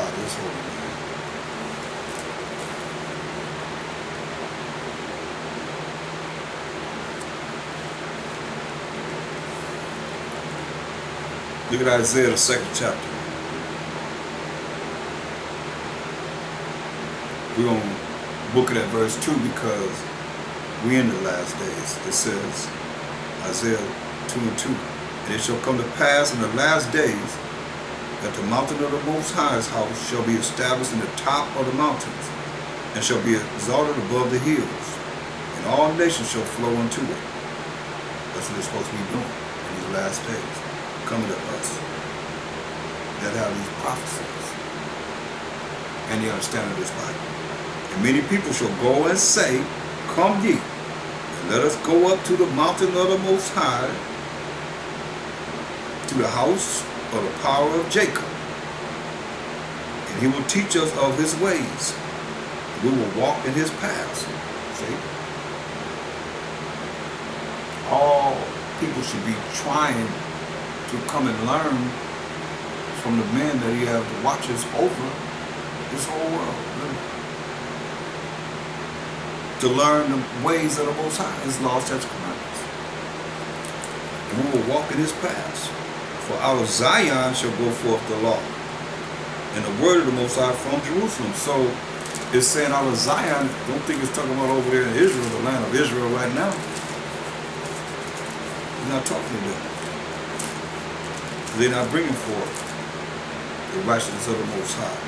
God is holy. Look at Isaiah, the 2nd chapter. We're going to book it at verse 2 because we're in the last days. It says, Isaiah 2 and 2. And it shall come to pass in the last days that the mountain of the Most High's house shall be established in the top of the mountains, and shall be exalted above the hills, and all nations shall flow unto it. That's what they're supposed to be doing in these last days, coming to us that have these prophecies and the understanding of this Bible. And many people shall go and say, Come ye, and let us go up to the mountain of the Most High, to the house of the power of Jacob, and he will teach us of his ways. We will walk in his paths. See? All people should be trying to come and learn from the men that he has to watch us over this whole world. Really. To learn the ways of the Most High, his laws, statutes, commandments. And we will walk in his paths. For out of Zion shall go forth the law, and the word of the Most High from Jerusalem. So it's saying out of Zion. Don't think it's talking about over there in Israel, the land of Israel right now. He's not talking to them. They're not bringing forth the righteousness of the Most High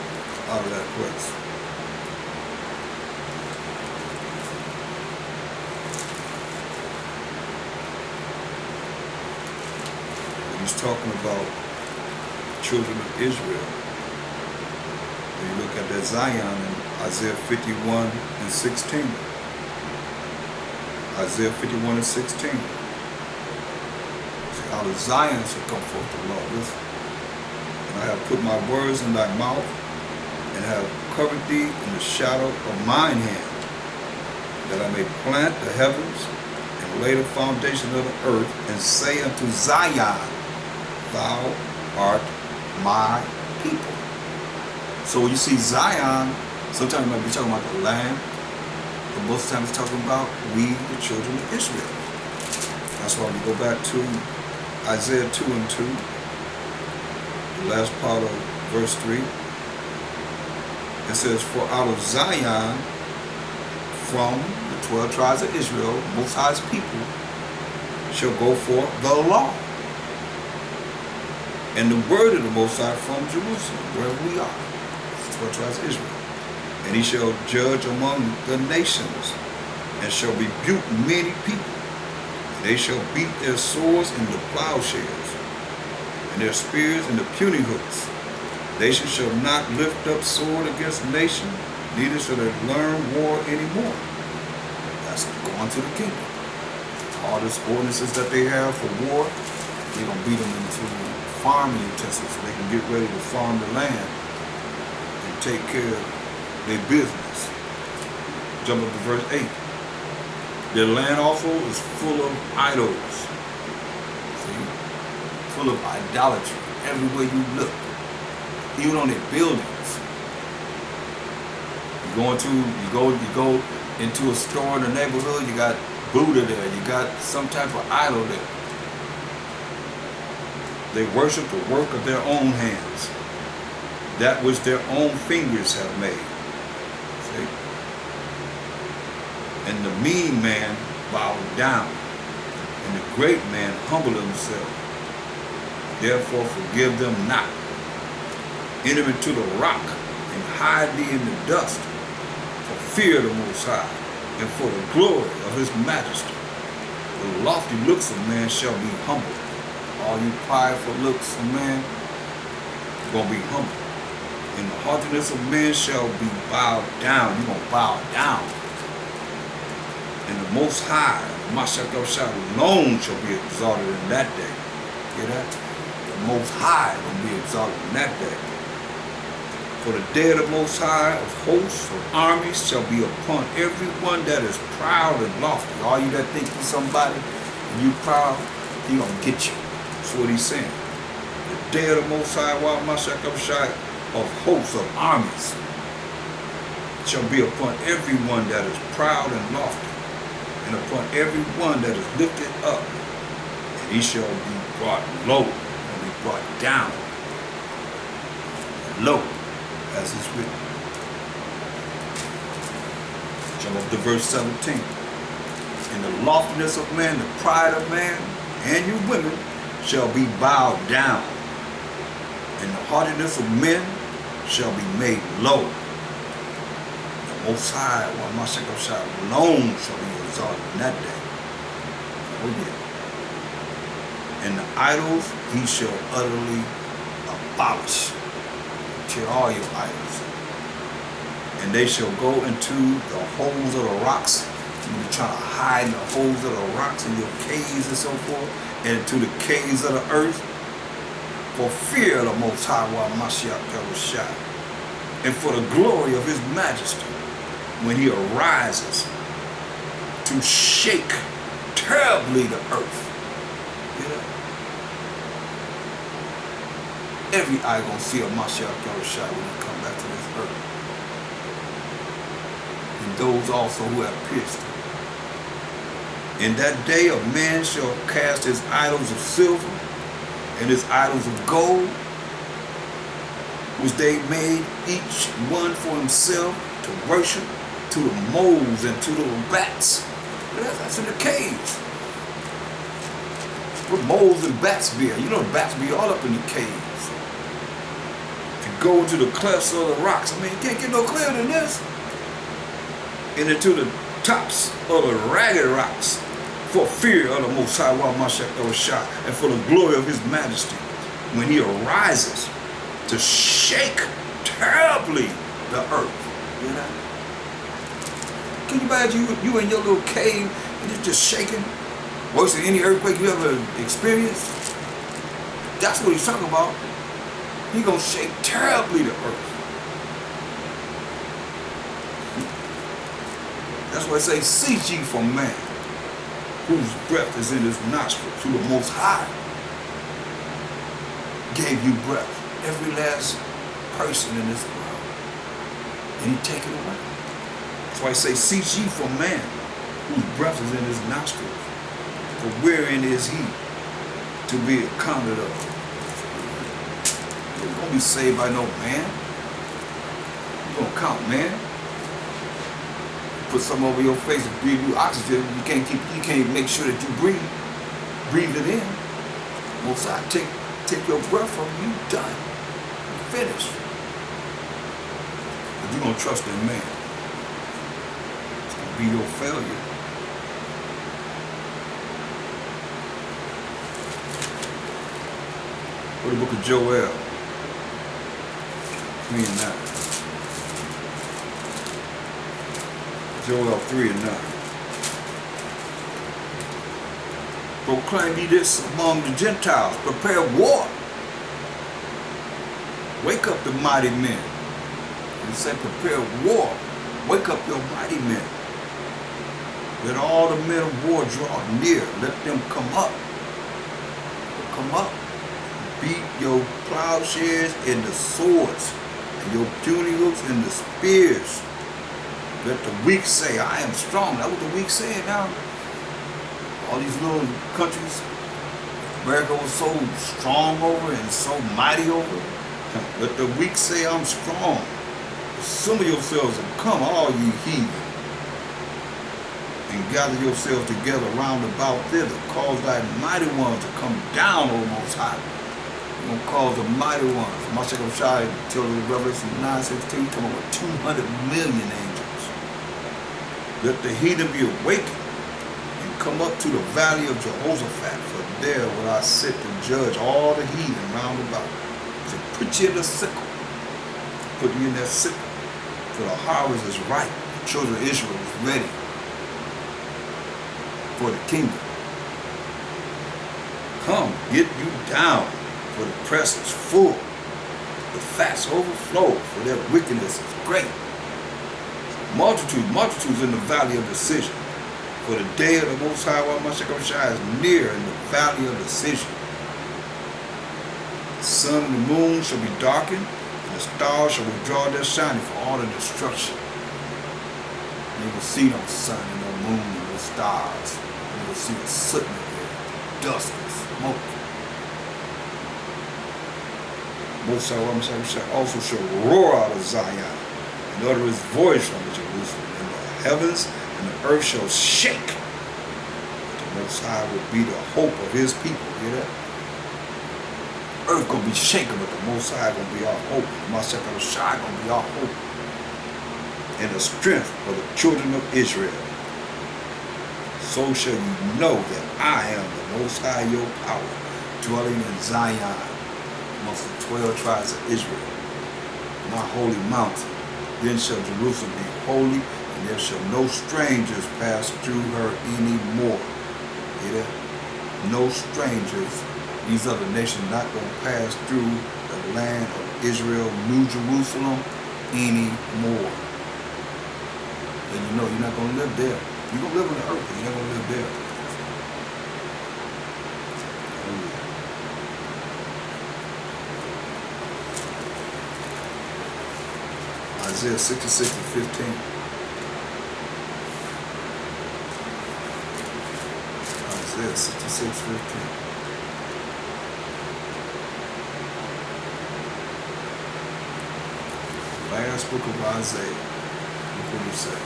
out of that place. He's talking about children of Israel. When you look at that Zion in Isaiah 51 and 16. Isaiah 51 and 16. See, out of Zion shall come forth the law. Listen. And I have put my words in thy mouth, and have covered thee in the shadow of mine hand, that I may plant the heavens, and lay the foundation of the earth, and say unto Zion, Thou art my people. So when you see Zion, sometimes you might be talking about the land, but most of the time it's talking about we, the children of Israel. That's why we go back to Isaiah 2 and 2, the last part of verse 3. It says, For out of Zion, from the 12 tribes of Israel, Most High's people, shall go forth the law, and the word of the Most High from Jerusalem, wherever we are. It's 12 tribes of Israel. And he shall judge among the nations, and shall rebuke many people. And they shall beat their swords into plowshares, and their spears into pruning hooks. Nation shall not lift up sword against nation, neither shall they learn war anymore. That's going to the kingdom. All these ordinances that they have for war, they're going to beat them into farming utensils so they can get ready to farm the land and take care of their business. Jump up to verse 8. Their land also is full of idols. See? Full of idolatry everywhere you look. Even on their buildings. You go into a store in the neighborhood, you got Buddha there, you got some type of idol there. They worship the work of their own hands, that which their own fingers have made. See? And the mean man bowed down, and the great man humbled himself. Therefore forgive them not. Enter into the rock, and hide thee in the dust, for fear of the Most High, and for the glory of his majesty. The lofty looks of man shall be humbled. All you prideful looks of man are going to be humble. And the haughtiness of men shall be bowed down. You're going to bow down. And the Most High, Mashiach alone shall be exalted in that day. Hear that? The Most High will be exalted in that day. For the day of the Most High of hosts of armies shall be upon everyone that is proud and lofty. All you that think you somebody and you proud, he going to get you. That's what he's saying. The day of the Most High, while Mashiach of hosts of armies shall be upon everyone that is proud and lofty, and upon every one that is lifted up, and he shall be brought low, and be brought down low, as is written. Jump up to verse 17. In the loftiness of man, the pride of man, and you women shall be bowed down, and the haughtiness of men shall be made low. The Most High, while Mashiach alone shall be exalted in that day. Oh yeah. And the idols he shall utterly abolish. Tear all your idols. And they shall go into the holes of the rocks. You're trying to hide in the holes of the rocks in your caves and so forth, and into the caves of the earth, for fear of the Most High, while Mashiach Yahushua, and for the glory of his majesty, when he arises to shake terribly the earth. You know? Every eye gonna see a Mashiach Yahushua when he come back to this earth. And those also who have pierced him. In that day a man shall cast his idols of silver and his idols of gold, which they made each one for himself to worship, to the moles and to the bats. That's in the caves. Where moles and bats be at? You know the bats be all up in the caves. To go into the clefts of the rocks. I mean, you can't get no clearer than this. And into the tops of the ragged rocks, for fear of the Most High, while Mashiach Yahushua, and for the glory of his majesty, when he arises to shake terribly the earth. You know? Can you imagine you in your little cave and it's just shaking? Worse than any earthquake you ever experienced? That's what he's talking about. He's going to shake terribly the earth. That's why it says, cease ye from man, whose breath is in his nostrils, who the Most High gave you breath. Every last person in this world. And he take it away. That's why I say, cease ye from man, whose breath is in his nostrils. For wherein is he to be accounted of? You're going to be saved by no man. You're going to count man. Put some over your face and breathe you oxygen. You can't make sure that you breathe it in. Most High take your breath from you, done. You're finished. But you're gonna trust in man. It's gonna be your failure. Go to the book of Joel 3 and 9. Joel 3 and 9. Proclaim ye this among the Gentiles. Prepare war. Wake up the mighty men. He said prepare war. Wake up your mighty men. Let all the men of war draw near. Let them come up. Come up. Beat your plowshares and the swords, and your puny hooks and the spears. Let the weak say, I am strong. That's what the weak saying now. All these little countries, America was so strong over and so mighty over. Let the weak say, I'm strong. Assemble yourselves and come, all ye heathen, and gather yourselves together round about thither. Cause thy mighty ones to come down, O Most High. You're going to cause the mighty ones. Mashiach Yahushua tells us in Revelation 9:16, come over 200 million angels. Let the heathen be awakened and come up to the valley of Jehoshaphat, for there will I sit to judge all the heathen round about. So put you in the sickle. Put you in that sickle. For the harvest is ripe. The children of Israel is ready for the kingdom. Come, get you down, for the press is full. The fats overflow, for their wickedness is great. Multitudes in the valley of decision. For the day of the Most High, while Mashiach Yahushua is near in the valley of decision. The sun and the moon shall be darkened, and The stars shall withdraw their shining for all the destruction. You will see no sun and no moon and no stars. You will see the soot in the air, dust and smoke. Most also shall roar out of Zion and utter his voice from Jerusalem. And the heavens and the earth shall shake. But the Most High will be the hope of his people. Hear that? Earth gonna be shaken, but the Most High gonna be our hope. The Shai gonna be our hope. And the strength of the children of Israel. So shall you know that I am the Most High, your power, dwelling in Zion, amongst the 12 tribes of Israel, my holy mountain. Then shall Jerusalem be holy, and there shall no strangers pass through her any more. Hear that? No strangers. These other nations not going to pass through the land of Israel, New Jerusalem, anymore. And you know you're not going to live there. You're going to live on the earth, but you're not going to live there. Isaiah 66 and 15. Isaiah 66, 15. Last book of Isaiah. Look what he said.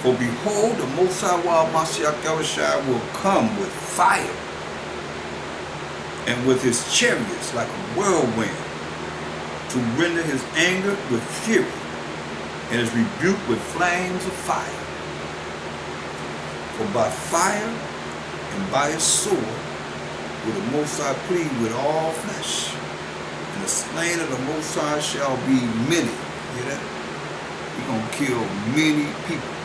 For behold, the Most High Mashiach Yahushua will come with fire and with his chariots like a whirlwind to render his anger with fury and his rebuke with flames of fire. For by fire and by his sword will the Most High plead with all flesh, and the slain of the Most High shall be many. Hear that? He's going to kill many people.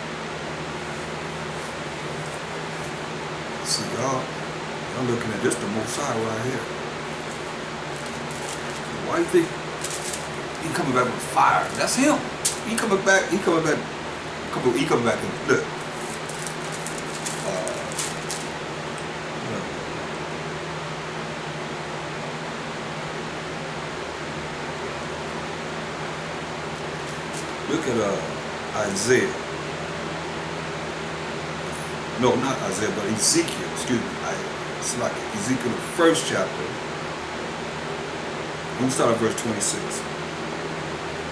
See, y'all looking at this, the Most High right here. Why do you think he coming back with fire? That's him. He coming back and look. Look at Isaiah. No, not Isaiah, but Ezekiel. Excuse me. It's like Ezekiel, the first chapter. We'll start at verse 26.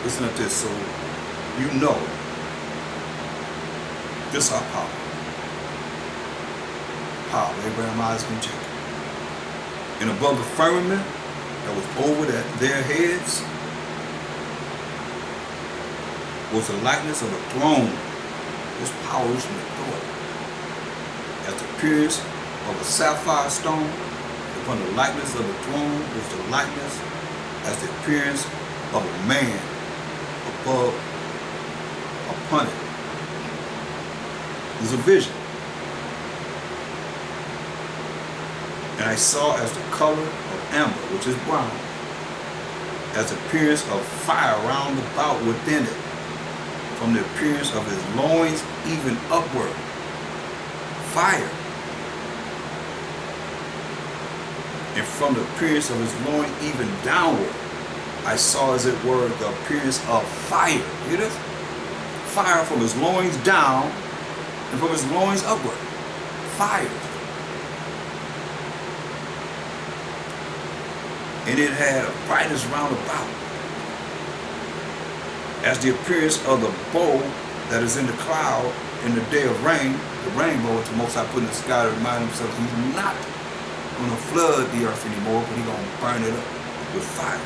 Listen at this, so you know this is our power. Power, Abraham, Isaac, and Jacob. And above the firmament that was over their heads was the likeness of a throne. This power is from authority. As the appearance of a sapphire stone, upon the likeness of the throne was the likeness as the appearance of a man above upon it. There's a vision. And I saw as the color of amber, which is brown, as the appearance of fire round about within it, from the appearance of his loins even upward. Fire. And from the appearance of his loin even downward, I saw as it were the appearance of fire. Hear this? Fire from his loins down and from his loins upward. Fire. And it had a brightness round about, as the appearance of the bow that is in the cloud in the day of rain. The rainbow is the Most High put in the sky to remind himself he's not going to flood the earth anymore, but he's going to burn it up with fire,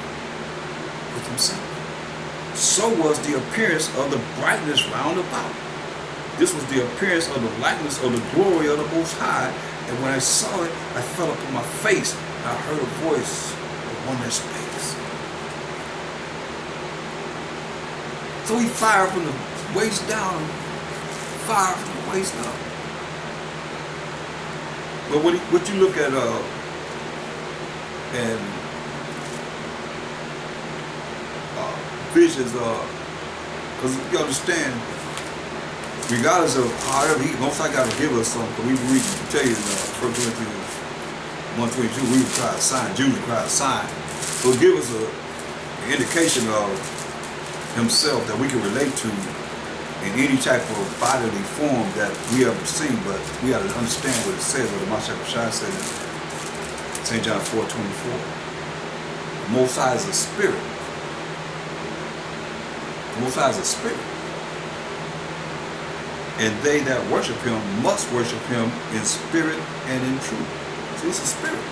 with himself. So was the appearance of the brightness round about. This was the appearance of the likeness of the glory of the Most High. And when I saw it, I fell upon my face, and I heard a voice of one that speaks. So he fired from the waist down, fire from the waist up. But what you look at, and visions, because you understand, regardless of however most I got to give us something, we tell you in 1 Corinthians 1:22, we would try to sign, Jews would try to sign. So give us an indication of himself that we can relate to in any type of bodily form that we ever seen, but we got to understand what it says, what the Mashiach Shai said in St. John 4:24. The Most High is a spirit. The Most High is a spirit. And they that worship him must worship him in spirit and in truth. See, it's a spirit.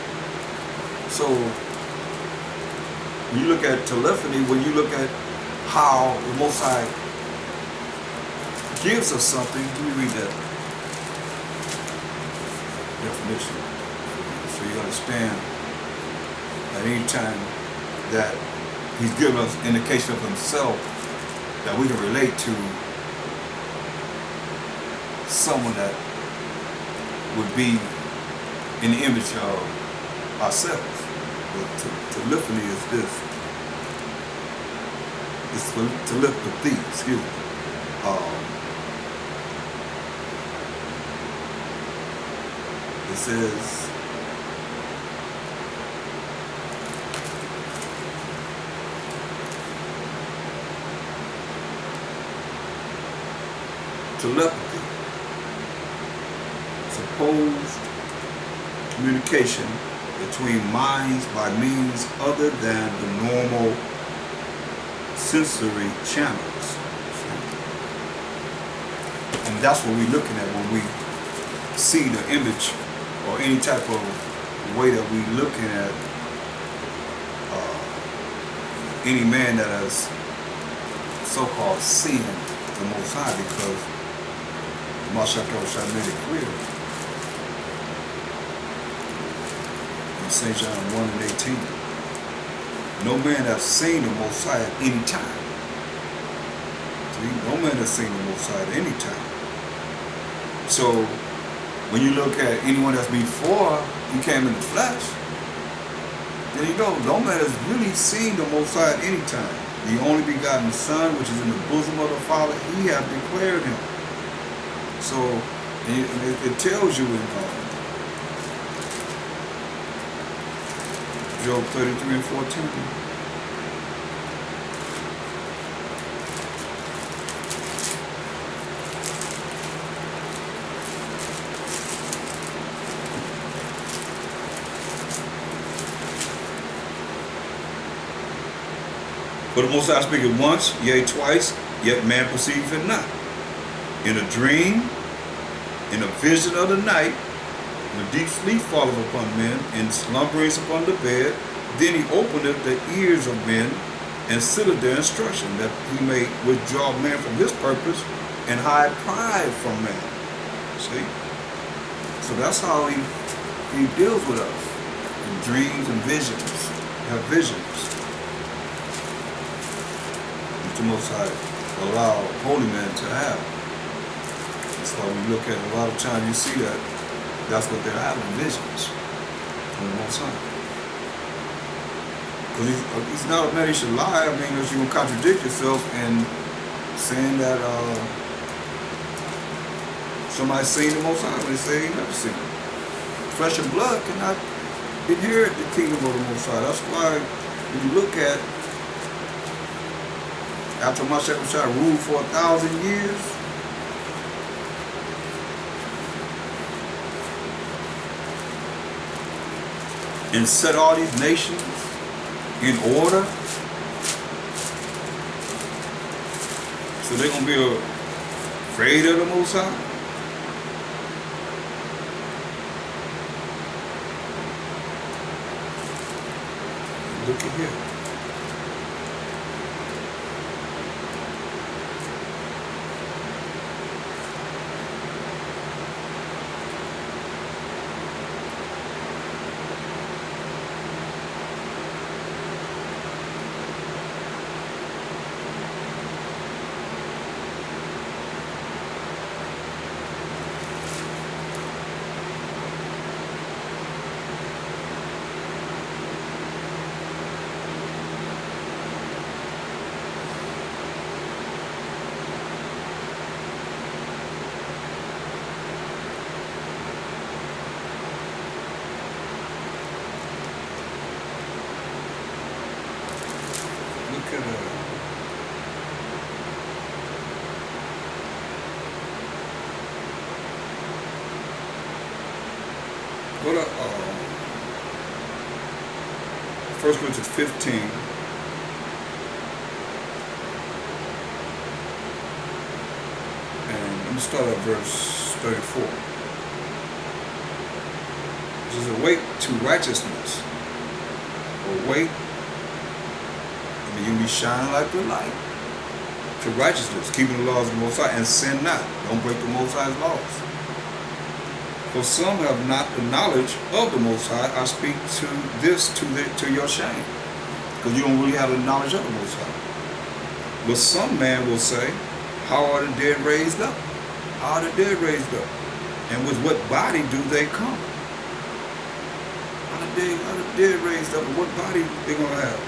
So, when you look at telephony, when you look at how the Most High gives us something, let me read that definition so you understand at any time that he's given us indication of himself that we can relate to someone that would be in the image of ourselves. But telephony is this. It's telepathy, excuse me. It says telepathy, supposed communication between minds by means other than the normal sensory channels. And that's what we're looking at when we see the image or any type of way that we're looking at any man that has so-called seen the Most High, because the Mashiach made it clear in St. John 1:18. No man has seen the Most High at any time. See, no man has seen the Most High at any time. So when you look at anyone that's before he came in the flesh, there you go. No man has really seen the Most High at any time. The only begotten Son, which is in the bosom of the Father, he hath declared him. So it tells you in Job 33:14. For the Most High speaketh once, yea twice, yet man perceiveth it not. In a dream, in a vision of the night, when deep sleep falleth upon men, and slumberings upon the bed, then he openeth the ears of men, and sitteth their instruction, that he may withdraw man from his purpose, and hide pride from man. See? So that's how he deals with us, in dreams and visions. Have visions. The Most High allow holy men to have. That's why we look at a lot of times you see that that's what they're having, visions from the Most High. Because he's not a man he should lie. I mean, you're going to contradict yourself and saying that somebody's seen the Most High when they say he never seen him. Flesh and blood cannot inherit the kingdom of the Most High. That's why when you look at after Mashiach ruled for 1,000 years, and set all these nations in order, so they're going to be afraid of the Most High. Look at here. Go to 1 Corinthians 15. And let me start at verse 34. It says, awake to righteousness. Awake, and you be shining like the light. To righteousness, keeping the laws of the Most High, and sin not. Don't break the Most High's laws. For some have not the knowledge of the Most High. I speak to this to your shame, because you don't really have the knowledge of the Most High. But some man will say, how are the dead raised up? How are the dead raised up? And with what body do they come? How the dead raised up? And what body they gonna have?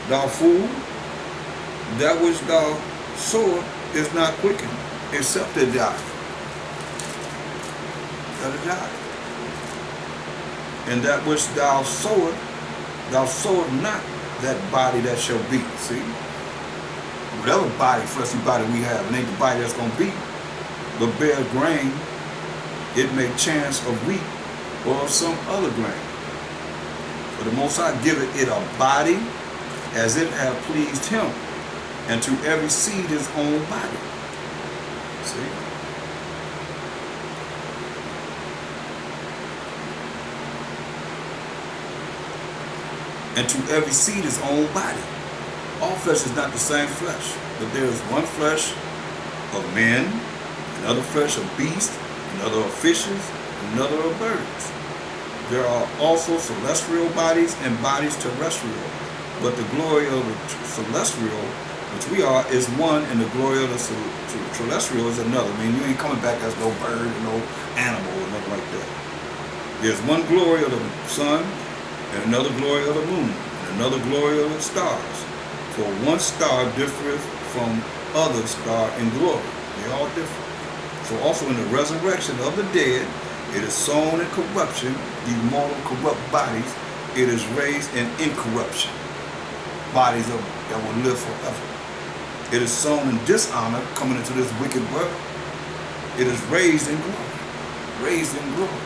Thou fool, that which thou sowest is not quickened, except it die. Gotta die. And that which thou sowest not that body that shall be. See? Whatever body, fleshy body we have, it ain't the body that's gonna be. But bear grain, it may chance of wheat or of some other grain. For the Most High giveth it a body as it hath pleased him, and to every seed his own body. See? And to every seed his own body. All flesh is not the same flesh, but there is one flesh of men, another flesh of beasts, another of fishes, another of birds. There are also celestial bodies and bodies terrestrial, but the glory of the celestial, which we are, is one, and the glory of the terrestrial is another. I mean, you ain't coming back as no bird or no animal or nothing like that. There's one glory of the sun, and another glory of the moon, and another glory of the stars. For one star differeth from other star in glory. They're all different. So also in the resurrection of the dead, it is sown in corruption, these mortal corrupt bodies. It is raised in incorruption, bodies that will live forever. It is sown in dishonor, coming into this wicked world. It is raised in glory. Raised in glory.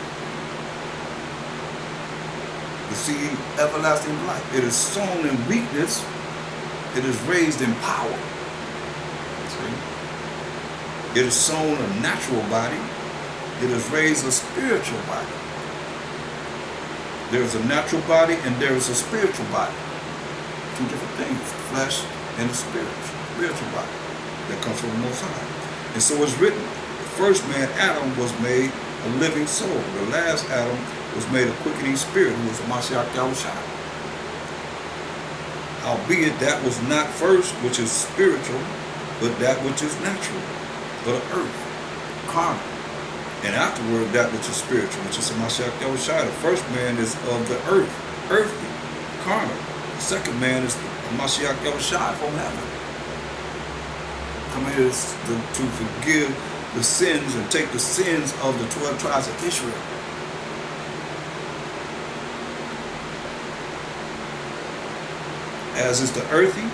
You see, everlasting life. It is sown in weakness. It is raised in power. See? It is sown a natural body. It is raised a spiritual body. There is a natural body and there is a spiritual body. Two different things, flesh and the spiritual body that comes from the Most High. And so it's written, the first man, Adam, was made a living soul. The last Adam was made a quickening spirit, who was a Mashiach Yahushua. Howbeit that was not first which is spiritual, but that which is natural, for the earth, carnal. And afterward that which is spiritual, which is a Mashiach Yahushua. The first man is of the earth, earthly, carnal. The second man is the Mashiach Yahushua from heaven. Come here to forgive the sins and take the sins of the 12 tribes of Israel. As is the earthy,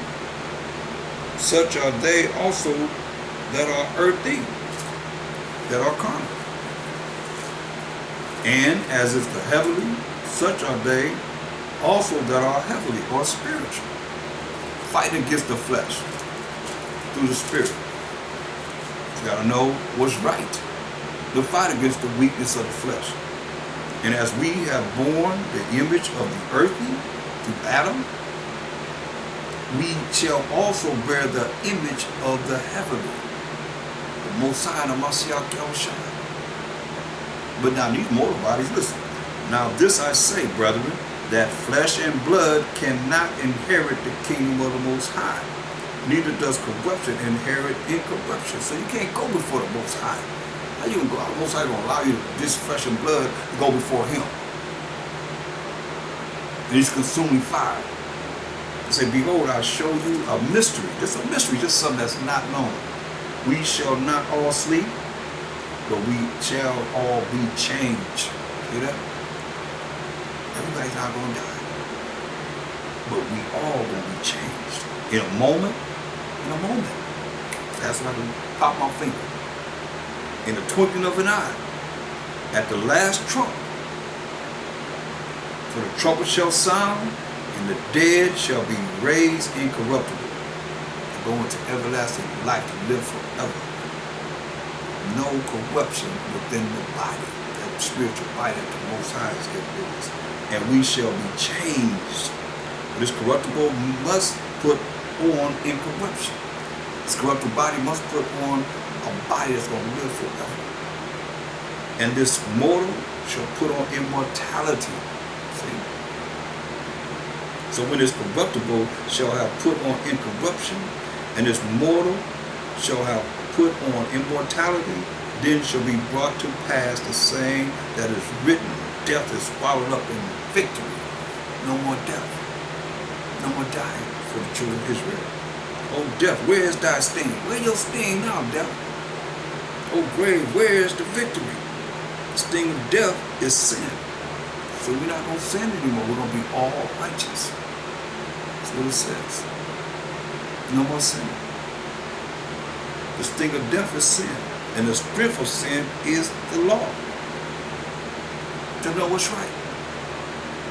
such are they also that are earthy, that are carnal. And as is the heavenly, such are they also that are heavenly or spiritual. Fight against the flesh through the spirit. You gotta know what's right. To fight against the weakness of the flesh. And as we have borne the image of the earthly through Adam, we shall also bear the image of the heavenly, the Most High and the Mashiach Yahushua. But now these mortal bodies, listen. Now this I say, brethren, that flesh and blood cannot inherit the kingdom of the Most High. Neither does corruption inherit incorruption. So you can't go before the Most High. How you gonna go? The Most High gonna allow you, this flesh and blood, to go before Him. And He's consuming fire. He said, behold, I show you a mystery. This is a mystery, just something that's not known. We shall not all sleep, but we shall all be changed. See that? Everybody's not going to die. But we all going to be changed. In a moment. That's when I can pop my finger. In the twinkling of an eye. At the last trump. For the trumpet shall sound, and the dead shall be raised incorruptible, to go into everlasting life, to live forever. No corruption within the body, that spiritual body that the Most High has given us. And we shall be changed. This corruptible must put on incorruption. This corruptible body must put on a body that's going to live forever. And this mortal shall put on immortality. See? So when this corruptible shall have put on incorruption, and this mortal shall have put on immortality, then shall be brought to pass the saying that is written, death is swallowed up in victory. No more death. No more dying for the children of Israel. Oh death, where is thy sting? Where your sting now, death? Oh grave, where is the victory? The sting of death is sin. So we're not going to sin anymore. We're going to be all righteous. That's what it says. No more sin. The sting of death is sin. And the strength of sin is the law. To know what's right.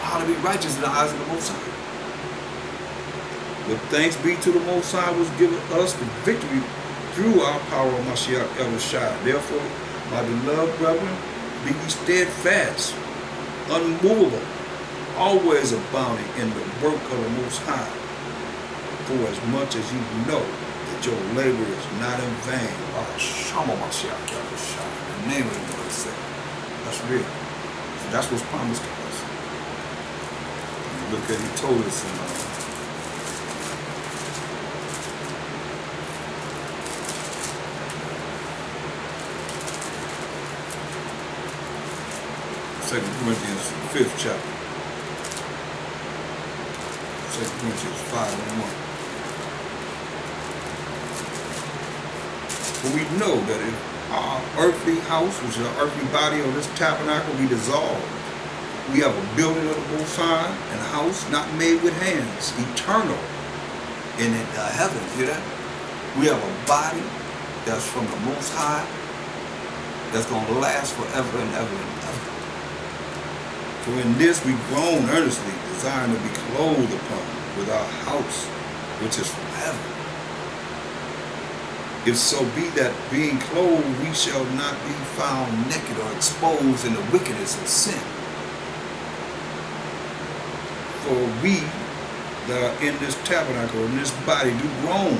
How to be righteous in the eyes of the Most High. But thanks be to the Most High, which giveth us the victory through our power of Mashiach Yahushua. Therefore, my beloved brethren, be ye steadfast, unmovable, always abounding in the work of the Most High, for as much as you know that your labor is not in vain. Shama Mashiach Yahushua. The name of the Lord is said. That's real. So that's what's promised to us. Look at, he told us in 2 Corinthians 5th chapter. 2 Corinthians 5:1. For we know that if our earthly house, which is our earthly body, or this tabernacle, be dissolved, we have a building of the Most High, and a house not made with hands, eternal in the heavens. Hear that? We have a body that's from the Most High, that's going to last forever and ever and ever. For in this we groan earnestly, desiring to be clothed upon with our house, which is from heaven. If so be that being clothed, we shall not be found naked or exposed in the wickedness of sin. For we that are in this tabernacle, in this body, do groan,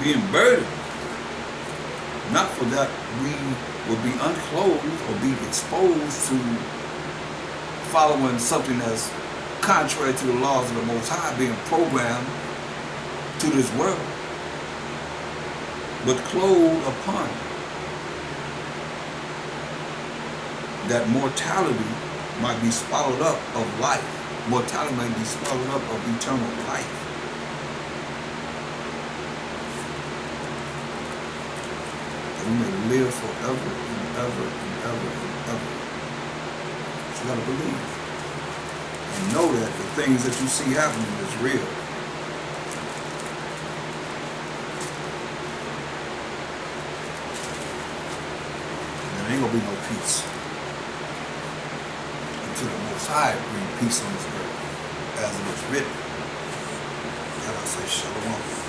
being burdened, not for that we will be unclothed or be exposed to following something that's contrary to the laws of the Most High, being programmed to this world, but clothed upon that mortality might be swallowed up of life. Mortality might be swallowed up of eternal life. We may live forever and ever and ever and ever. So you gotta believe. And know that the things that you see happening is real. And there ain't gonna be no peace until the Most High bring peace on this earth, as it is written. And I say, Shalom.